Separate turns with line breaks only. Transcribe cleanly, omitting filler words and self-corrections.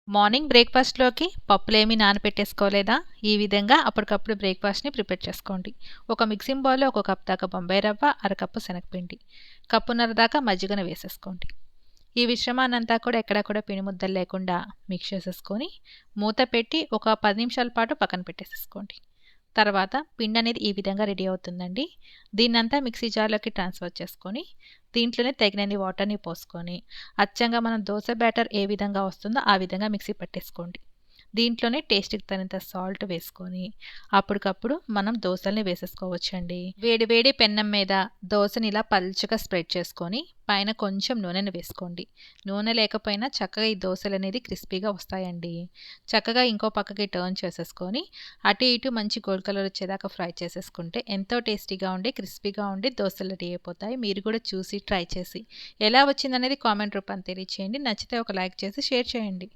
Morning బ్రేక్‌ఫాస్ట్‌లోకి పప్పులేమి నానబెట్టేసుకోలేదా? ఈ విధంగా అప్పటికప్పుడు బ్రేక్‌ఫాస్ట్‌ని ప్రిపేర్ చేసుకోండి. ఒక మిక్సింగ్ బౌల్‌లో ఒక కప్ దాకా బొంబాయి రవ్వ, అరకప్పు శనగపిండి, కప్పున్నర దాకా మజ్జిగను వేసేసుకోండి. ఈ మిశ్రమాన్నంతా కూడా ఎక్కడా కూడా పిండి ముద్దలు లేకుండా మిక్స్ చేసేసుకొని, మూత పెట్టి ఒక 10 నిమిషాల పాటు పక్కన పెట్టేసేసుకోండి. తర్వాత పిండనేది ఈ విధంగా రెడీ అవుతుందండి. దీన్నంతా మిక్సీ జార్‌లోకి ట్రాన్స్‌ఫర్ చేసుకొని, దీంట్లోనే తగినన్ని వాటర్‌ని పోసుకొని, అచ్చంగా మనం దోస బ్యాటర్ ఏ విధంగా వస్తుందో ఆ విధంగా మిక్సీ పట్టేసుకోండి. దీంట్లోనే టేస్ట్‌కి తగినంత సాల్ట్ వేసుకొని, అప్పటికప్పుడు మనం దోసల్ని వేసేసుకోవచ్చండి. వేడి వేడి పెన్నం మీద దోసని ఇలా పల్చగా స్ప్రెడ్ చేసుకొని, పైన కొంచెం నూనెను వేసుకోండి. నూనె లేకపోయినా చక్కగా ఈ దోసలనేది క్రిస్పీగా వస్తాయండి. చక్కగా ఇంకో పక్కకి టర్న్ చేసేసుకొని, అటు ఇటు మంచి గోల్డ్ కలర్ వచ్చేదాకా ఫ్రై చేసేసుకుంటే ఎంతో టేస్టీగా ఉండి, క్రిస్పీగా ఉండి దోసలు రెడీ అయిపోతాయి. మీరు కూడా చూసి ట్రై చేసి ఎలా వచ్చిందనేది కామెంట్ రూపాన తెలియచేయండి. నచ్చితే ఒక లైక్ చేసి షేర్ చేయండి.